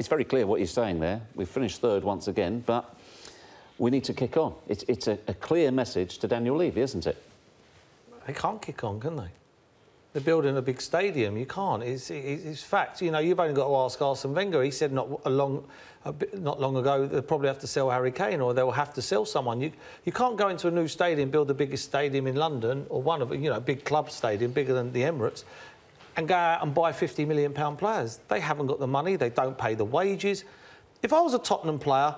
very clear what you're saying there. We've finished third once again, but we need to kick on. It's a clear message to Daniel Levy, isn't it? They can't kick on, can they? They're building a big stadium. You can't. It's fact. You know, you've only got to ask Arsene Wenger. He said not long ago they'll probably have to sell Harry Kane, or they'll have to sell someone. You can't go into a new stadium, build the biggest stadium in London, or one of, you know, a big club stadium bigger than the Emirates, and go out and buy £50 million players. They haven't got the money. They don't pay the wages. If I was a Tottenham player,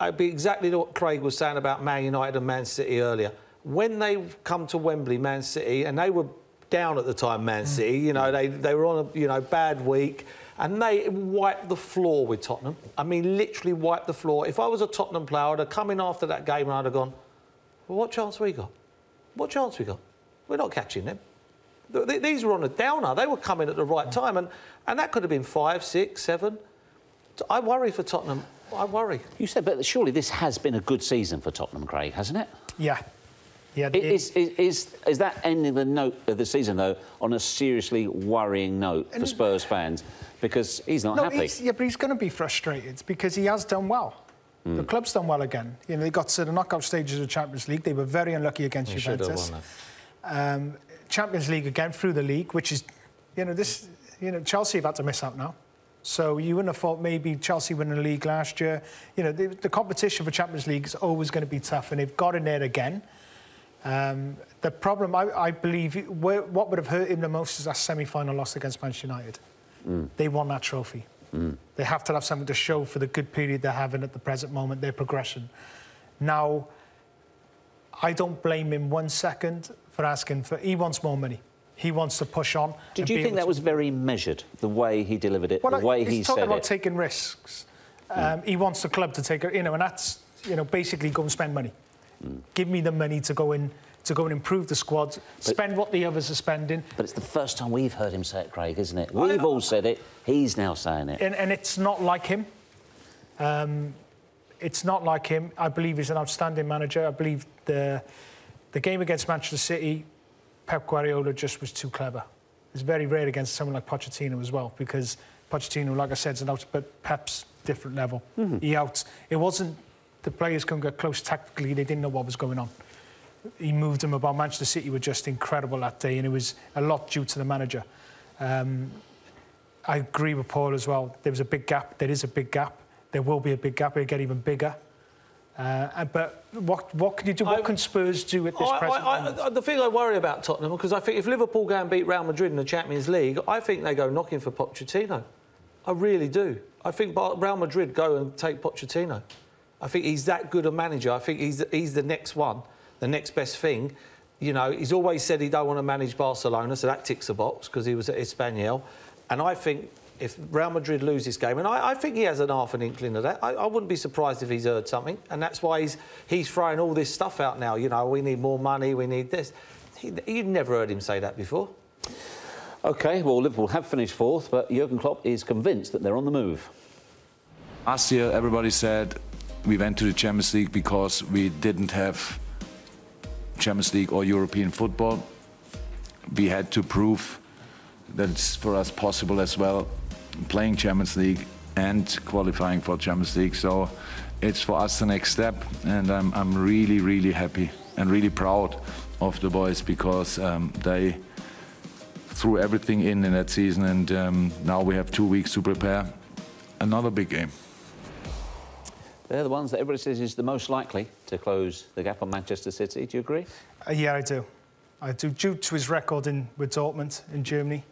I'd be exactly what Craig was saying about Man United and Man City earlier. When they come to Wembley, Man City, and they were down at the time, Man City, you know, they were on a bad week, and they wiped the floor with Tottenham. I mean, literally wiped the floor. If I was a Tottenham player, I'd have come in after that game and I'd have gone, well, what chance we got? What chance we got? We're not catching them. These were on a downer. They were coming at the right time, and that could have been 5, 6, 7. I worry for Tottenham. I worry. You said, but surely this has been a good season for Tottenham, Craig, hasn't it? Yeah. Yeah, is that ending the note of the season, though, on a seriously worrying note for Spurs fans? Because he's not happy. Yeah, but he's going to be frustrated because he has done well. The club's done well again. You know, they got to the knockout stages of the Champions League. They were very unlucky against Juventus. Champions League again through the league, which is, Chelsea have had to miss out now. So you wouldn't have thought maybe Chelsea winning the league last year. You know, the competition for Champions League is always going to be tough, and they've got in there again. The problem, I believe, what would have hurt him the most is that semi-final loss against Manchester United. They won that trophy. They have to have something to show for the good period they're having at the present moment, their progression. Now, I don't blame him 1 second for asking for... He wants more money. He wants to push on. Did you think that was very measured, the way he delivered it, the way he said it? He's talking about taking risks. He wants the club to take... and that's, basically go and spend money. Give me the money to go and improve the squad, spend what the others are spending. But it's the first time we've heard him say it, Craig, isn't it? We've all said it. He's now saying it. And it's not like him. It's not like him. I believe he's an outstanding manager. I believe the game against Manchester City, Pep Guardiola just was too clever. It's very rare against someone like Pochettino as well, because Pochettino, like I said, is an out, but Pep's different level. It wasn't... The players couldn't get close tactically. They didn't know what was going on. He moved them about. Manchester City were just incredible that day, and it was a lot due to the manager. I agree with Paul as well. There was a big gap. There is a big gap. There will be a big gap. It'll get even bigger. But what can you do? What can Spurs do at this present moment? The thing I worry about Tottenham, because I think if Liverpool go and beat Real Madrid in the Champions League, I think they go knocking for Pochettino. I really do. I think Real Madrid go and take Pochettino. I think he's that good a manager. I think he's the next one, the next best thing. You know, he's always said he don't want to manage Barcelona, so that ticks the box because he was at Espanyol. And I think if Real Madrid lose this game, and I think he has half an inkling of that, I wouldn't be surprised if he's heard something. And that's why he's throwing all this stuff out now. You know, we need more money, we need this. You've never heard him say that before. OK, well, Liverpool have finished fourth, but Jurgen Klopp is convinced that they're on the move. Last year, everybody said we went to the Champions League because we didn't have Champions League or European football. We had to prove that it's for us possible as well, playing Champions League and qualifying for Champions League. So it's for us the next step, and I'm really, really happy and really proud of the boys because they threw everything in that season, and now we have 2 weeks to prepare another big game. They're the ones that everybody says is the most likely to close the gap on Manchester City. Do you agree? Yeah, I do. I do. Due to his record with Dortmund in Germany,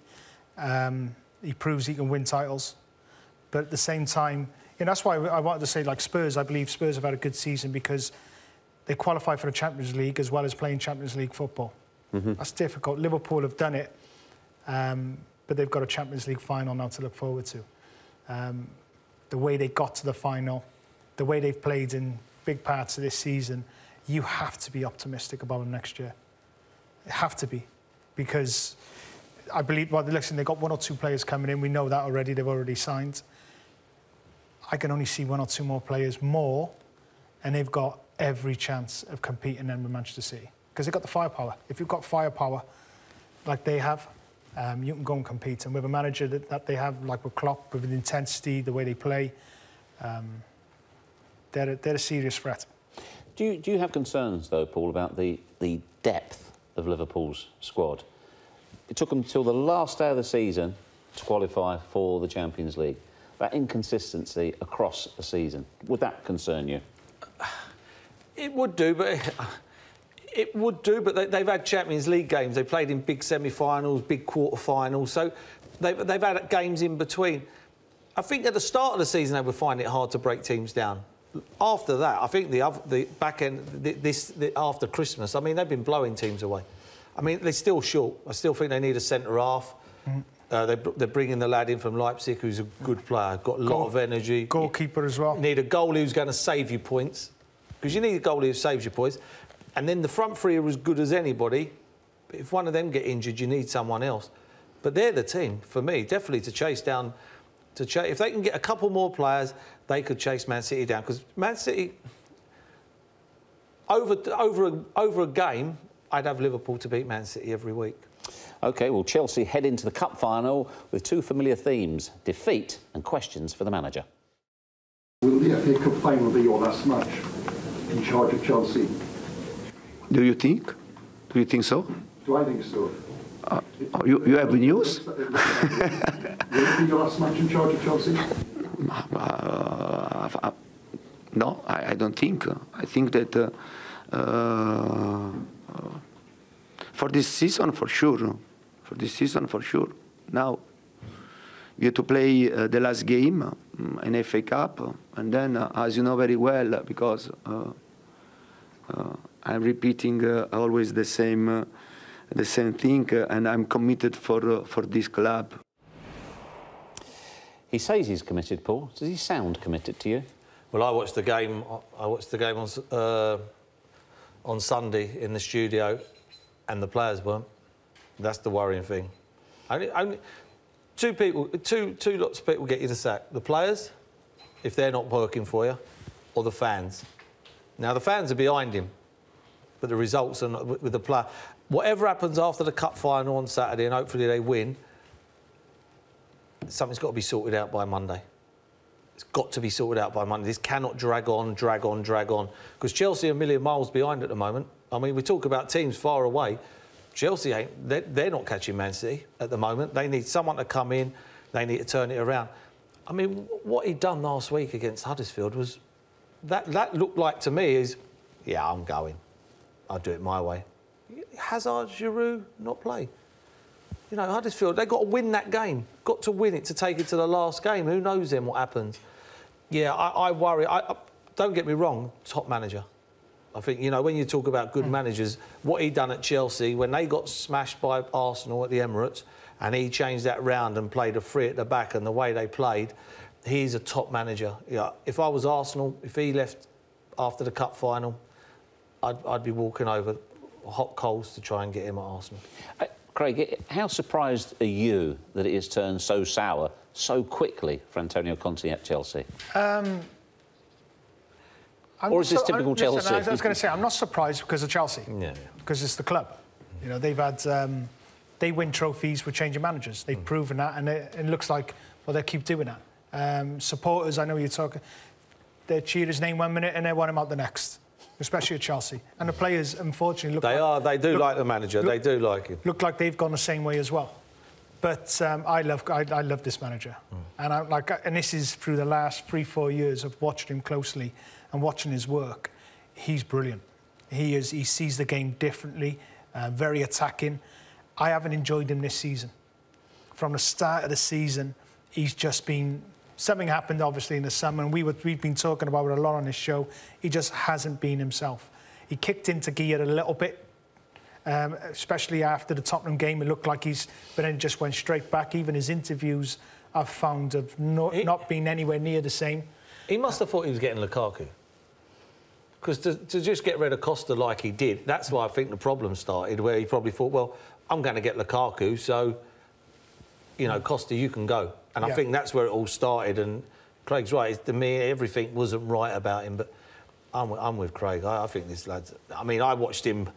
he proves he can win titles. But at the same time, that's why I wanted to say, like Spurs, I believe Spurs have had a good season because they qualify for the Champions League as well as playing Champions League football. That's difficult. Liverpool have done it, but they've got a Champions League final now to look forward to. The way they got to the final, the way they've played in big parts of this season, you have to be optimistic about them next year. You have to be, because I believe, well, listen, they've got 1 or 2 players coming in. We know that already. They've already signed. I can only see 1 or 2 more players more, and they've got every chance of competing then with Manchester City because they've got the firepower. If you've got firepower like they have, you can go and compete. And with a manager that they have, like with Klopp, with the intensity, the way they play, they're a serious threat. Do you have concerns, though, Paul, about the depth of Liverpool's squad? It took them till the last day of the season to qualify for the Champions League. That inconsistency across a season, would that concern you? It would do, but they've had Champions League games. They played in big semi-finals, big quarter-finals, so they've had games in between. I think at the start of the season they would find it hard to break teams down. After that, I think the back end, after Christmas, I mean, they've been blowing teams away. I mean, they're still short. I still think they need a centre-half. They're bringing the lad in from Leipzig, who's a good player, got a lot of energy. Goalkeeper as well. You need a goalie who's going to save you points, because you need a goalie who saves you points. And then the front three are as good as anybody. But if one of them get injured, you need someone else. But they're the team, for me, definitely to chase down. If they can get a couple more players, they could chase Man City down. Because Man City, over a game, I'd have Liverpool to beat Man City every week. OK, well, Chelsea head into the Cup final with two familiar themes, defeat and questions for the manager. Will the FA Cup final be your last match in charge of Chelsea? Do you think? Do you think so? Do I think so? You have news? Will it be your last match in charge of Chelsea? No, I don't think. I think that for this season, for sure. For this season, for sure. Now, you have to play the last game in FA Cup, and then, as you know very well, because I'm repeating always the same thing, and I'm committed for this club. He says he's committed, Paul. Does he sound committed to you? Well, I watched the game. On Sunday in the studio, and the players weren't. That's the worrying thing. Only two lots of people get you the sack: the players, if they're not working for you, or the fans. Now the fans are behind him, but the results are not with the player. Whatever happens after the cup final on Saturday, and hopefully they win, something's got to be sorted out by Monday. It's got to be sorted out by Monday. This cannot drag on. Because Chelsea are a million miles behind at the moment. I mean, we talk about teams far away. Chelsea ain't. They're not catching Man City at the moment. They need someone to come in. They need to turn it around. I mean, what he'd done last week against Huddersfield was... That looked like to me is, yeah, I'm going. I'll do it my way. Hazard, Giroud, not play. You know, Huddersfield, they've got to win that game. Got to win it to take it to the last game. Who knows then what happens? Yeah, I worry. Don't get me wrong, top manager. I think, you know, when you talk about good managers, what he done at Chelsea, when they got smashed by Arsenal at the Emirates, and he changed that round and played a three at the back, and the way they played, he's a top manager. Yeah, if I was Arsenal, if he left after the cup final, I'd be walking over hot coals to try and get him at Arsenal. Craig, how surprised are you that it has turned so sour so quickly for Antonio Conte at Chelsea? Or is this typical Chelsea? Listen, I was going to say, I'm not surprised because of Chelsea. Yeah. Because it's the club. You know, they've had... they win trophies with changing managers. They've proven that, and it looks like, well, they keep doing that. Supporters, I know you're talking... They cheer his name 1 minute and they want him out the next. Especially at Chelsea. And the players, unfortunately, they do like the manager. They do like him. Look like they've gone the same way as well. But I love this manager. And this is through the last 3-4 years of watching him closely and watching his work. He's brilliant. He sees the game differently, very attacking. I haven't enjoyed him this season. From the start of the season, he's just been... Something happened, obviously, in the summer, and we've been talking about it a lot on this show. He just hasn't been himself. He kicked into gear a little bit, especially after the Tottenham game. It looked like but then it just went straight back. Even his interviews, I've found, have not been anywhere near the same. He must have thought he was getting Lukaku. Because to just get rid of Costa like he did, that's why I think the problem started, where he probably thought, well, I'm going to get Lukaku, so, you know, Costa, you can go. And I think that's where it all started. And Craig's right. To me, everything wasn't right about him. But I'm with Craig. I think this lad's... I mean, I watched him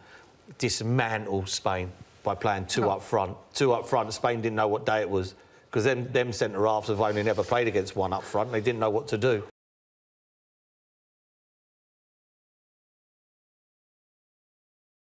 dismantle Spain. by playing two up front. Two up front. Spain didn't know what day it was because them centre halves have only never played against one up front. They didn't know what to do.